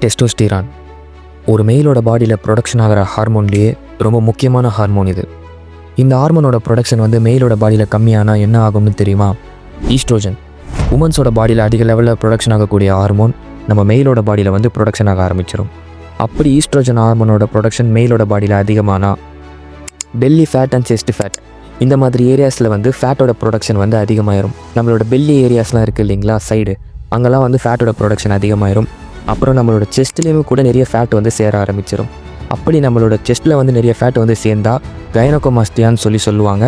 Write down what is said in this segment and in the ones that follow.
Testosterone ஒரு மெயிலோட பாடியில் production ஆகிற ஹார்மோன்லேயே ரொம்ப முக்கியமான ஹார்மோன் இது. இந்த ஹார்மோனோட ப்ரொடக்ஷன் மெயிலோட பாடியில் கம்மியானால் என்ன ஆகும்னு தெரியுமா? ஈஸ்ட்ரோஜன் உமன்ஸோட பாடியில் அதிக லெவலில் ப்ரொடக்ஷன் ஆகக்கூடிய ஹார்மோன் நம்ம மெயிலோட பாடியில் ப்ரொடக்ஷன் ஆக ஆரம்பிச்சிடும். அப்படி ஈஸ்ட்ரோஜன் ஹார்மோனோட ப்ரொடக்ஷன் மெயிலோட பாடியில் அதிகமானால் belly fat and chest fat இந்த மாதிரி ஏரியாஸில் ஃபேட்டோட ப்ரொடக்ஷன் அதிகமாயிரும். நம்மளோட பெல்லி ஏரியாஸ்லாம் இருக்குது இல்லைங்களா, சைடு அங்கெல்லாம் ஃபேட்டோட ப்ரொடக்ஷன் அதிகமாயிரும். அப்புறம் நம்மளோட செஸ்ட்லேயுமே கூட நிறைய ஃபேட் சேர ஆரம்பிச்சிடும். அப்படி நம்மளோட செஸ்ட்டில் நிறைய ஃபேட் சேர்ந்தால் கைனோகோமாஸ்டியான்னு சொல்லுவாங்க.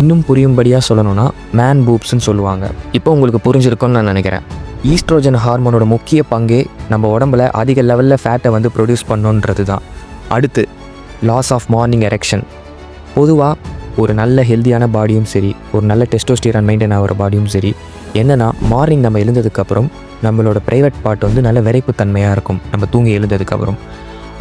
இன்னும் புரியும்படியாக சொல்லணும்னா மேன் பூப்ஸ்ன்னு சொல்லுவாங்க. இப்போ உங்களுக்கு புரிஞ்சிருக்கும்னு நான் நினைக்கிறேன். ஈஸ்ட்ரோஜன் ஹார்மோனோட முக்கிய பங்கே நம்ம உடம்புல அதிக லெவலில் ஃபேட்டை ப்ரொடியூஸ் பண்ணணுன்றது தான். அடுத்து லாஸ் ஆஃப் மார்னிங் எரெக்ஷன். பொதுவாக ஒரு நல்ல ஹெல்த்தியான பாடியும் சரி, ஒரு நல்ல டெஸ்டோஸ்டிரான் மெயின்டைன் ஆகிற பாடியும் சரி, என்னென்னா மார்னிங் நம்ம எழுந்ததுக்கப்புறம் நம்மளோட ப்ரைவேட் பார்ட் நல்ல விரைப்புத்தன்மையாக இருக்கும். நம்ம தூங்கி எழுந்ததுக்கப்புறம்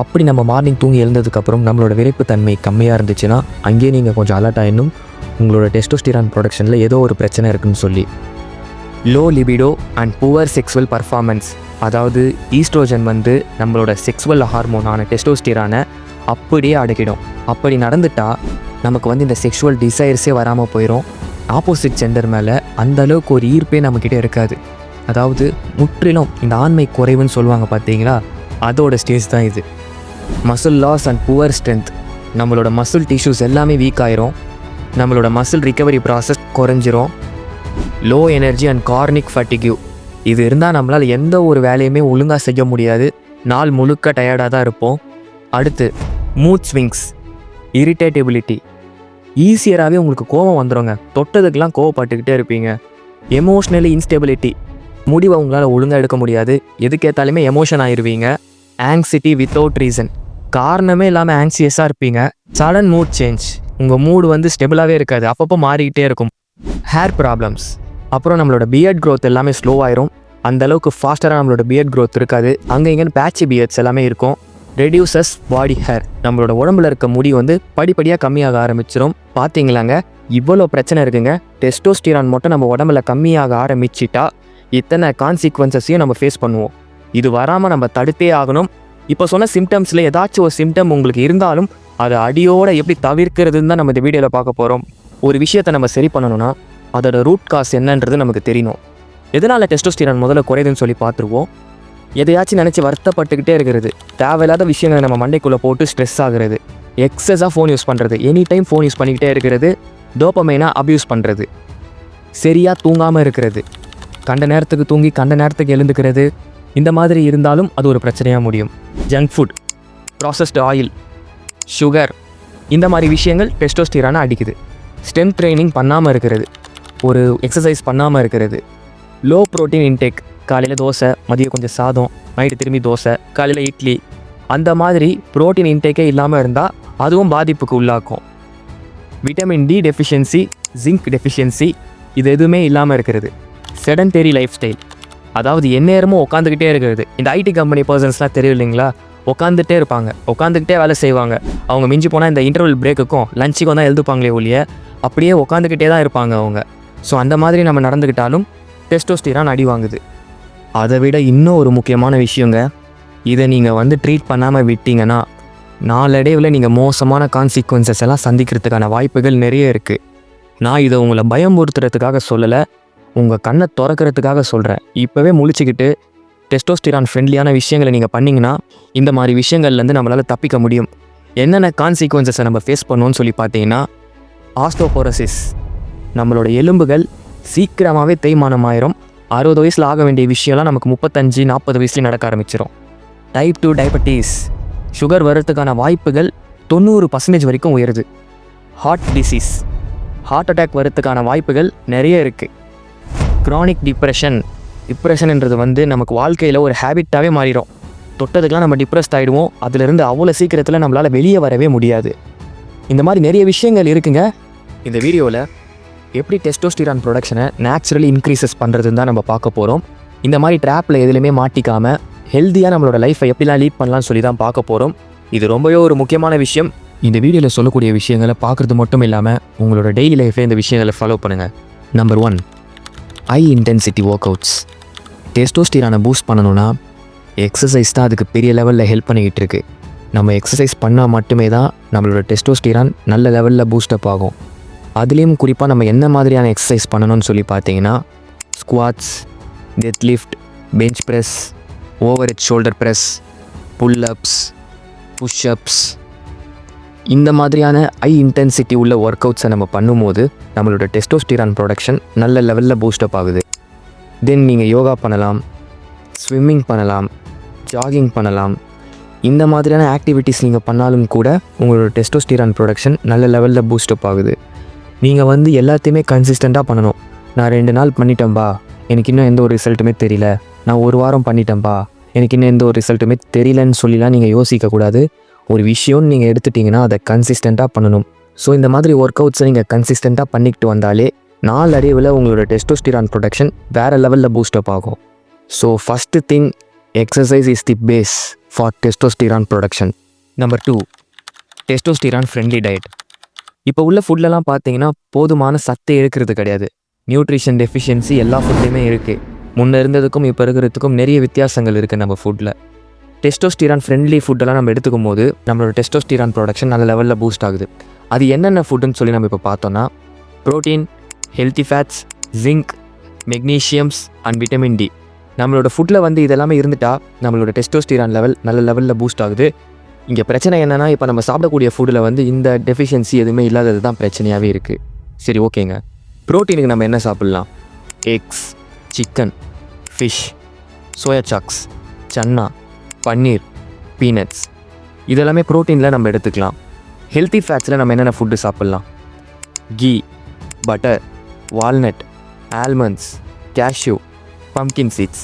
அப்படி நம்ம மார்னிங் தூங்கி எழுந்ததுக்கப்புறம் நம்மளோட விரைப்புத்தன்மை கம்மியாக இருந்துச்சுன்னா அங்கேயே நீங்கள் கொஞ்சம் அலர்ட் ஆகிடணும். உங்களோட டெஸ்டோஸ்டிரான் ப்ரொடக்ஷனில் ஏதோ ஒரு பிரச்சனை இருக்குதுன்னு சொல்லி. Low libido and poor sexual performance. அதாவது ஈஸ்ட்ரோஜன் நம்மளோட செக்ஸுவல் ஹார்மோனான டெஸ்டோஸ்டிரானை அப்படியே அடக்கிடும். அப்படி நடந்துட்டால் நமக்கு இந்த செக்ஷுவல் டிசைர்ஸே வராமல் போயிடும். ஆப்போசிட் ஜெண்டர் மேலே அந்தளவுக்கு ஒரு ஈர்ப்பே நம்மக்கிட்ட இருக்காது. அதாவது முற்றிலும் இந்த ஆண்மை குறைவுன்னு சொல்லுவாங்க பார்த்தீங்களா, அதோட ஸ்டேஜ் தான் இது. Muscle loss and poor strength. நம்மளோட மசில் டிஷ்யூஸ் எல்லாமே வீக் ஆயிரும். நம்மளோட மசில் ரிகவரி ப்ராசஸ் குறைஞ்சிரும். Low energy and chronic fatigue. இது இருந்தால் நம்மளால் எந்த ஒரு வேலையுமே ஒழுங்காக செய்ய முடியாது. நாள் முழுக்க டயர்டாக தான் இருப்போம். அடுத்து மூட் ஸ்விங்ஸ், இரிட்டேட்டபிலிட்டி. ஈஸியராகவே உங்களுக்கு கோபம் வந்துடுங்க. தொட்டதுக்கெலாம் கோவப்பட்டுக்கிட்டே இருப்பீங்க. Emotionally instability. முடிவை உங்களால் ஒழுங்காக எடுக்க முடியாது. எதுக்கேற்றாலுமே எமோஷன் ஆயிடுவீங்க. Anxiety without reason. காரணமே இல்லாமல் ஆங்ஸியஸாக இருப்பீங்க. Sudden mood change. உங்கள் மூடு ஸ்டெபிளாகவே இருக்காது, அப்பப்போ மாறிக்கிட்டே இருக்கும். Hair problems. அப்புறம் நம்மளோட பியர்ட் க்ரோத் எல்லாமே ஸ்லோ ஆயிரும். அந்தளவுக்கு ஃபாஸ்டராக நம்மளோட பியர்ட் க்ரோத் இருக்காது. அங்கே இங்கேன்னு பேட்சி பியர்ட்ஸ் எல்லாமே இருக்கும். ரெடியூசஸ் பாடி ஹேர். நம்மளோட உடம்புல இருக்க முடி படிப்படியாக கம்மியாக ஆரம்பிச்சிடும். பார்த்தீங்களாங்க, இவ்வளோ பிரச்சனை இருக்குங்க. டெஸ்டோஸ்டிரான் மட்டும் நம்ம உடம்புல கம்மியாக ஆரம்பிச்சிட்டா இத்தனை கான்சிக்வன்சஸையும் நம்ம ஃபேஸ் பண்ணுவோம். இது வராமல் நம்ம தடுத்தே ஆகணும். இப்போ சொன்ன சிம்டம்ஸில் ஏதாச்சும் ஒரு சிம்டம் உங்களுக்கு இருந்தாலும் அதை அடியோடு எப்படி தவிர்க்கிறதுன்னு தான் நம்ம இந்த வீடியோவில் பார்க்க போகிறோம். ஒரு விஷயத்தை நம்ம சரி பண்ணணும்னா அதோட ரூட் காஸ் என்னன்றது நமக்கு தெரியணும். எதனால் டெஸ்டோஸ்டிரான் முதல்ல குறையுதுன்னு சொல்லி பார்த்துருவோம். எதையாச்சும் நினச்சி வருத்தப்பட்டுக்கிட்டே இருக்கிறது, தேவையில்லாத விஷயங்களை நம்ம மண்டைக்குள்ளே போட்டு ஸ்ட்ரெஸ் ஆகுறது, எக்ஸஸாக ஃபோன் யூஸ் பண்ணுறது, எனி டைம் ஃபோன் யூஸ் பண்ணிக்கிட்டே இருக்கிறது, டோபமைனை அப்யூஸ் பண்ணுறது, சரியாக தூங்காமல் இருக்கிறது, கண்ட நேரத்துக்கு தூங்கி கண்ட நேரத்துக்கு எழுந்துக்கிறது, இந்த மாதிரி இருந்தாலும் அது ஒரு பிரச்சனையாக முடியும். Junk food, processed oil, sugar, இந்த மாதிரி விஷயங்கள் டெஸ்டோஸ்டிரானை அடிக்குது. ஸ்ட்ரென்த் ட்ரைனிங் பண்ணாமல் இருக்கிறது, ஒரு எக்ஸசைஸ் பண்ணாமல் இருக்கிறது, லோ ப்ரோட்டீன் இன்டேக். காலையில் தோசை, மதியம் கொஞ்சம் சாதம், நைட்டு திரும்பி தோசை, காலையில் இட்லி, அந்த மாதிரி ப்ரோட்டீன் இன்டேக்கே இல்லாமல் இருந்தால் அதுவும் பாதிப்புக்கு உள்ளாக்கும். Vitamin D deficiency, zinc deficiency, இது எதுவுமே இல்லாமல் இருக்கிறது. Sedentary lifestyle. அதாவது எந்நேரமும் உட்காந்துக்கிட்டே இருக்கிறது. இந்த ஐடி கம்பெனி பர்சன்ஸ்லாம் தெரியும் இல்லைங்களா, உட்காந்துட்டே இருப்பாங்க, உட்காந்துக்கிட்டே வேலை செய்வாங்க. அவங்க மிஞ்சி போனால் இந்த இன்டர்வல் பிரேக்குக்கும் லஞ்சுக்கும் தான் எழுதுப்பாங்களே ஒழிய அப்படியே உட்காந்துக்கிட்டே தான் இருப்பாங்க அவங்க. ஸோ அந்த மாதிரி நம்ம நடந்துக்கிட்டாலும் டெஸ்டோஸ்டிரான் அடி வாங்குது. அதை விட இன்னும் ஒரு முக்கியமான விஷயங்க, இதை நீங்கள் ட்ரீட் பண்ணாமல் விட்டீங்கன்னா நாளடைவில் நீங்கள் மோசமான கான்சிக்வன்சஸ் எல்லாம் சந்திக்கிறதுக்கான வாய்ப்புகள் நிறைய இருக்குது. நான் இதை உங்களை பயமுறுத்துறதுக்காக சொல்லலை, உங்கள் கண்ணை திறக்கிறதுக்காக சொல்கிறேன். இப்போவே முழிச்சிக்கிட்டு டெஸ்டோஸ்டிரான் ஃப்ரெண்ட்லியான விஷயங்களை நீங்கள் பண்ணிங்கன்னா இந்த மாதிரி விஷயங்கள்லேருந்து நம்மளால் தப்பிக்க முடியும். என்னென்ன கான்சிக்வன்சஸை நம்ம ஃபேஸ் பண்ணுவோன்னு சொல்லி பார்த்தீங்கன்னா, ஆஸ்டோபோரோசிஸ். நம்மளோட எலும்புகள் சீக்கிரமாகவே தேய்மானமாயிரும். 60 வயசில் ஆக வேண்டிய விஷயம்லாம் நமக்கு 35-40 வயசுலேயும் நடக்க ஆரம்பிச்சிடும். டைப் 2 டயபெட்டிஸ், சுகர் வர்றதுக்கான வாய்ப்புகள் 90% வரைக்கும் உயருது. ஹார்ட் டிசீஸ், ஹார்ட் அட்டாக் வர்றதுக்கான வாய்ப்புகள் நிறைய இருக்குது. க்ரானிக் டிப்ரெஷன்ன்றது நமக்கு வாழ்க்கையில் ஒரு ஹேபிட்டாகவே மாறிடும். தொட்டதுக்கெலாம் நம்ம டிப்ரெஸ்ட் ஆகிடுவோம். அதிலிருந்து அவ்வளோ சீக்கிரத்தில் நம்மளால் வெளியே வரவே முடியாது. இந்த மாதிரி நிறைய விஷயங்கள் இருக்குங்க. இந்த வீடியோவில் எப்படி டெஸ்டோஸ்டிரான் ப்ரொடக்ஷனை நேச்சுரலி இன்க்ரீசஸ் பண்ணுறதுன்னு தான் நம்ம பார்க்க போகிறோம். இந்த மாதிரி ட்ராப்பில் எதுலையுமே மாட்டிக்காமல் ஹெல்த்தியாக நம்மளோட லைஃப்பை எப்படிலாம் லீட் பண்ணலாம்னு சொல்லி தான் பார்க்க போகிறோம். இது ரொம்பவே ஒரு முக்கியமான விஷயம். இந்த வீடியோவில் சொல்லக்கூடிய விஷயங்களை பார்க்குறது மட்டும் இல்லாமல் உங்களோட டெய்லி லைஃப்பில் இந்த விஷயங்களை ஃபாலோ பண்ணுங்கள். Number 1, high intensity workouts. டெஸ்டோஸ்டிரானை பூஸ்ட் பண்ணணும்னா எக்ஸசைஸ் தான் அதுக்கு பெரிய லெவலில் ஹெல்ப் பண்ணிக்கிட்டு இருக்கு. நம்ம எக்ஸசைஸ் பண்ணால் மட்டுமே தான் நம்மளோட டெஸ்டோஸ்டிரான் நல்ல லெவலில் பூஸ்டப் ஆகும். அதுலேயும் குறிப்பாக நம்ம என்ன மாதிரியான எக்ஸசைஸ் பண்ணணும்னு சொல்லி பார்த்தீங்கன்னா squats, dead lift, bench press, over head shoulder press, pullups, pushups, இந்த மாதிரியான ஹை இன்டென்சிட்டி உள்ள ஒர்க் அவுட்ஸை நம்ம பண்ணும்போது நம்மளோட டெஸ்டோஸ்டிரான் ப்ரொடக்ஷன் நல்ல லெவலில் பூஸ்டப் ஆகுது. தென் நீங்கள் யோகா பண்ணலாம், ஸ்விம்மிங் பண்ணலாம், ஜாகிங் பண்ணலாம். இந்த மாதிரியான ஆக்டிவிட்டீஸ் நீங்கள் பண்ணாலும் கூட உங்களோட டெஸ்டோஸ்டிரான் ப்ரொடக்ஷன் நல்ல லெவலில் பூஸ்டப் ஆகுது. நீங்கள் எல்லாத்தையுமே கன்சிஸ்டண்ட்டாக பண்ணணும். நான் 2 நாள் பண்ணிட்டேன்பா, எனக்கு இன்னும் எந்த ஒரு ரிசல்ட்டுமே தெரியல. நான் 1 வாரம் பண்ணிட்டேன்பா, எனக்கு இன்னும் எந்த ஒரு ரிசல்ட்டுமே தெரியலன்னு சொல்லிலாம் நீங்கள் யோசிக்கக்கூடாது. ஒரு விஷயம்னு நீங்கள் எடுத்துட்டிங்கன்னா அதை கன்சிஸ்டண்ட்டாக பண்ணணும். ஸோ இந்த மாதிரி ஒர்க் அவுட்ஸை நீங்கள் கன்சிஸ்டண்ட்டாக பண்ணிக்கிட்டு வந்தாலே நாளடைவில் உங்களோட டெஸ்டோஸ்டிரான் ப்ரொடக்ஷன் வேறு லெவலில் பூஸ்டப் ஆகும். So first thing, exercise is the base for testosterone production. Number 2, testosterone friendly diet. இப்போ உள்ள ஃபுட்லலாம் பார்த்தீங்கன்னா போதுமான சத்தை இருக்கிறது கிடையாது. நியூட்ரிஷன் டெஃபிஷியன்சி எல்லா ஃபுட்லேயுமே இருக்குது. முன்னே இருந்ததுக்கும் இப்போ இருக்கிறதுக்கும் நிறைய வித்தியாசங்கள் இருக்குது நம்ம ஃபுட்டில். டெஸ்டோஸ்டிரான் ஃப்ரெண்ட்லி ஃபுட்டெல்லாம் நம்ம எடுத்துக்கும் போது நம்மளோட டெஸ்டோஸ்டிரான் ப்ரொடக்ஷன் நல்ல லெவலில் பூஸ்ட் ஆகுது. அது என்னென்ன ஃபுட்டுன்னு சொல்லி நம்ம இப்போ பார்த்தோன்னா protein, healthy fats, zinc, magnesiums and vitamin D. நம்மளோட ஃபுட்டில் இதெல்லாமே இருந்துட்டால் நம்மளோட டெஸ்டோஸ்டிரான் லெவல் நல்ல லெவலில் பூஸ்ட் ஆகுது. இங்கே பிரச்சனை என்னென்னா இப்போ நம்ம சாப்பிடக்கூடிய ஃபுட்டில் இந்த டெஃபிஷியன்சி எதுவுமே இல்லாதது தான் பிரச்சனையாகவே இருக்குது. சரி, ஓகேங்க. ப்ரோட்டீனுக்கு நம்ம என்ன சாப்பிட்லாம்? Eggs, chicken, fish, soya chunks, chana, paneer, peanuts, இதெல்லாமே ப்ரோட்டீனில் நம்ம எடுத்துக்கலாம். ஹெல்த்தி ஃபேட்ஸில் நம்ம என்னென்ன ஃபுட்டு சாப்பிட்லாம்? Ghee, butter, walnut, almonds, cashew, pumpkin seeds,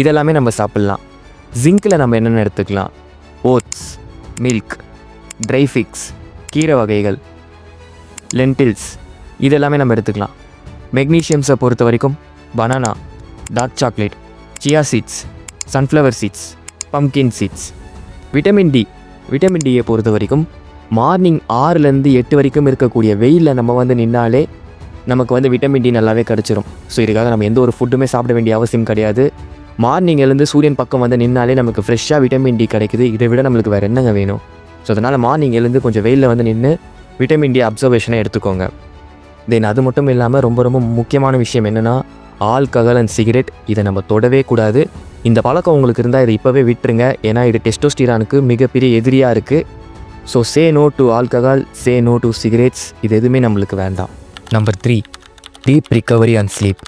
இதெல்லாமே நம்ம சாப்பிட்லாம். ஜிங்கில் நம்ம என்னென்ன எடுத்துக்கலாம்? ஓட்ஸ், மில்க், ட்ரை ஃபிக்ஸ், கீரை வகைகள், லென்டில்ஸ், இதெல்லாமே நம்ம எடுத்துக்கலாம். மெக்னீஷியம்ஸை பொறுத்த வரைக்கும் banana, dark chocolate, chia seeds, sunflower seeds, pumpkin seeds. Vitamin டியை பொறுத்த வரைக்கும் மார்னிங் 6லேருந்து 8 வரைக்கும் இருக்கக்கூடிய வெயிலில் நம்ம நின்னாலே நமக்கு விட்டமின் டி நல்லாவே கிடச்சிரும். ஸோ இதுக்காக நம்ம எந்த ஒரு ஃபுட்டுமே சாப்பிட வேண்டிய அவசியம் கிடையாது. மார்னிங் எழுந்து சூரியன் பக்கம் நின்னாலே நமக்கு ஃப்ரெஷ்ஷாக விட்டமின் டி கிடைக்குது. இதை விட நம்மளுக்கு வேறு என்னங்க வேணும்? ஸோ அதனால் மார்னிங் எழுந்து கொஞ்சம் வெயிலில் நின்று விட்டமின் டி அப்சர்வேஷனை எடுத்துக்கோங்க. தென் அது மட்டும் இல்லாமல் ரொம்ப ரொம்ப முக்கியமான விஷயம் என்னென்னா ஆல்கஹால் அண்ட் சிகரெட், இதை நம்ம தொடவே கூடாது. இந்த பழக்கம் உங்களுக்கு இருந்தால் இதை இப்போவே விட்டுருங்க. ஏன்னா இது டெஸ்டோஸ்டிரானுக்கு மிகப்பெரிய எதிரியாக இருக்குது. So say no to alcohol, say no to cigarettes, இது எதுவுமே நம்மளுக்கு வேண்டாம். Number 3, deep recovery and sleep.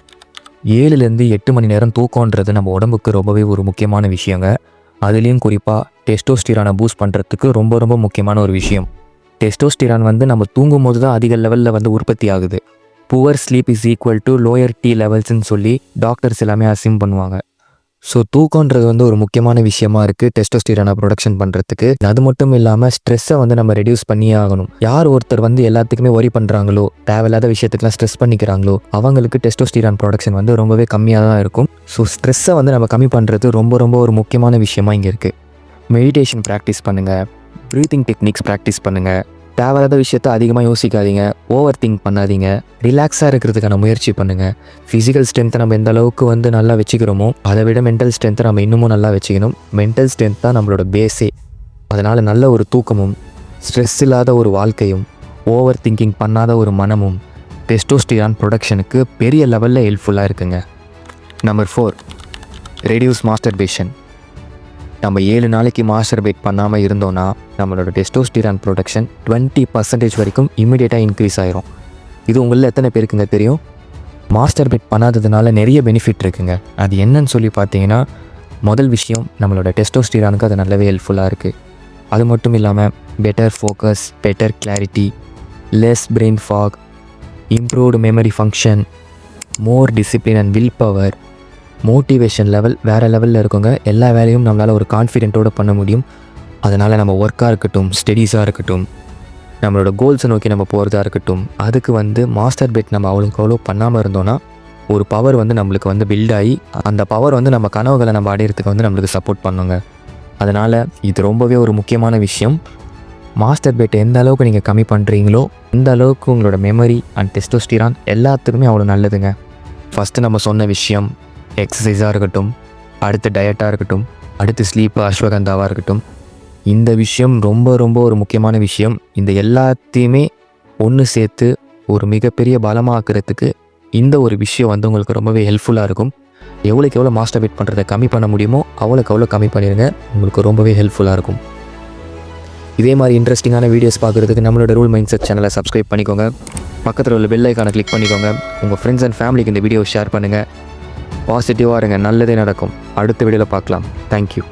7லேருந்து 8 மணி நேரம் தூக்கன்றது நம்ம உடம்புக்கு ரொம்பவே ஒரு முக்கியமான விஷயங்க. அதுலேயும் குறிப்பாக டெஸ்டோஸ்டிரானை பூஸ்ட் பண்ணுறதுக்கு ரொம்ப ரொம்ப முக்கியமான ஒரு விஷயம். டெஸ்டோஸ்டிரான் நம்ம தூங்கும் போது தான் அதிக லெவலில் உற்பத்தி ஆகுது. Poor sleep is equal to lower T லெவல்ஸ்ன்னு சொல்லி டாக்டர்ஸ் எல்லாமே அசியூம் பண்ணுவாங்க. ஸோ தூக்கன்றது ஒரு முக்கியமான விஷயமா இருக்குது டெஸ்டோஸ்டிரானை ப்ரொடக்ஷன் பண்ணுறதுக்கு. அது மட்டும் இல்லாமல் ஸ்ட்ரெஸ்ஸை நம்ம ரெடியூஸ் பண்ணியே ஆகணும். யார் ஒருத்தர் எல்லாத்துக்குமே ஒரி பண்ணுறாங்களோ, தேவையில்லாத விஷயத்துக்குலாம் ஸ்ட்ரெஸ் பண்ணிக்கிறாங்களோ, அவங்களுக்கு டெஸ்டோஸ்டிரான் ப்ரொடக்ஷன் ரொம்பவே கம்மியாக தான் இருக்கும். ஸோ ஸ்ட்ரெஸ்ஸை நம்ம கம்மி பண்ணுறது ரொம்ப ரொம்ப ஒரு முக்கியமான விஷயமா இங்கே இருக்குது. மெடிடேஷன் ப்ராக்டிஸ் பண்ணுங்கள், ப்ரீத்திங் டெக்னிக்ஸ் ப்ராக்டிஸ் பண்ணுங்கள், தேவையில்லாத விஷயத்த அதிகமாக யோசிக்காதீங்க, ஓவர் திங்க் பண்ணாதீங்க, ரிலாக்ஸாக இருக்கிறதுக்கான முயற்சி பண்ணுங்கள். ஃபிசிக்கல் ஸ்ட்ரென்த்தை நம்ம எந்த அளவுக்கு நல்லா வச்சுக்கிறோமோ அதை விட மென்டல் ஸ்ட்ரென்த்தை நம்ம இன்னமும் நல்லா வச்சுக்கணும். மென்டல் ஸ்ட்ரென்த் தான் நம்மளோட பேஸே. அதனால் நல்ல ஒரு தூக்கமும், ஸ்ட்ரெஸ் இல்லாத ஒரு வாழ்க்கையும், ஓவர் திங்கிங் பண்ணாத ஒரு மனமும் டெஸ்டோஸ்டிரான் ப்ரொடக்ஷனுக்கு பெரிய லெவலில் ஹெல்ப்ஃபுல்லாக இருக்குங்க. Number 4, reduce masturbation. நம்ம 7 நாளைக்கு மாஸ்டர்பேட் பண்ணாமல் இருந்தோன்னா நம்மளோட டெஸ்டோஸ்டிரான் ப்ரொடக்ஷன் 20% வரைக்கும் இமீடியட்டாக இன்க்ரீஸ் ஆயிரும். இது உங்களில் எத்தனை பேருக்குங்க தெரியும்? மாஸ்டர்பேட் பண்ணாததுனால நிறைய பெனிஃபிட் இருக்குங்க. அது என்னன்னு சொல்லி பார்த்தீங்கன்னா, முதல் விஷயம், நம்மளோட டெஸ்டோஸ்டிரானுக்கு அது நல்லாவே ஹெல்ப்ஃபுல்லாக இருக்குது. அது மட்டும் இல்லாமல் better focus, better clarity, less brain fog, improved memory function, more discipline and will power, motivation level வேறு லெவலில் இருக்குங்க. எல்லா வேலையும் நம்மளால் ஒரு கான்ஃபிடென்ட்டோடு பண்ண முடியும். அதனால் நம்ம ஒர்க்காக இருக்கட்டும், ஸ்டடீஸாக இருக்கட்டும், நம்மளோட கோல்ஸை நோக்கி நம்ம போகிறதா இருக்கட்டும், அதுக்கு மாஸ்டர்பேட் நம்ம அவ்வளோ பண்ணாமல் இருந்தோன்னா ஒரு பவர் நம்மளுக்கு பில்ட் ஆகி அந்த பவர் நம்ம கனவுகளை நம்ம அடையிறதுக்கு நம்மளுக்கு சப்போர்ட் பண்ணுங்க. அதனால் இது ரொம்பவே ஒரு முக்கியமான விஷயம். மாஸ்டர்பேட் எந்த அளவுக்கு நீங்கள் கம்மி பண்ணுறீங்களோ அந்த அளவுக்கு உங்களோட மெமரி அண்ட் டெஸ்டோஸ்டிரான் எல்லாத்துக்குமே அவ்வளோ நல்லதுங்க. ஃபஸ்ட்டு நம்ம சொன்ன விஷயம் எக்ஸசைஸாக இருக்கட்டும், அடுத்து டயட்டாக இருக்கட்டும், அடுத்து ஸ்லீப்பு அஸ்வகந்தாவாக இருக்கட்டும். இந்த விஷயம் ரொம்ப ரொம்ப ஒரு முக்கியமான விஷயம். இந்த எல்லாத்தையுமே ஒன்று சேர்த்து ஒரு மிகப்பெரிய பலமாக்குறதுக்கு இந்த ஒரு விஷயம் வந்து உங்களுக்கு ரொம்பவே ஹெல்ப்ஃபுல்லாக இருக்கும். எவ்வளோக்கு எவ்வளோ மாஸ்டர்பேட் பண்ணுறதை கம்மி பண்ண முடியுமோ அவ்வளோக்கு அவ்வளோ கம்மி பண்ணிடுங்க. உங்களுக்கு ரொம்பவே ஹெல்ப்ஃபுல்லாக இருக்கும். இதே மாதிரி இன்ட்ரெஸ்டிங்கான வீடியோஸ் பார்க்குறதுக்கு நம்மளோட ரூல் மைண்ட் செட் சேனலை சப்ஸ்கிரைப் பண்ணிக்கோங்க. பக்கத்தில் உள்ள பெல் ஐக்கானை கிளிக் பண்ணிக்கோங்க. உங்கள் ஃப்ரெண்ட்ஸ் அண்ட் ஃபேமிலிக்கு இந்த வீடியோ ஷேர் பண்ணுங்கள். பாசிட்டிவாக இருங்க, நல்லதே நடக்கும். அடுத்த வீடியோவில் பார்க்கலாம். தேங்க்யூ.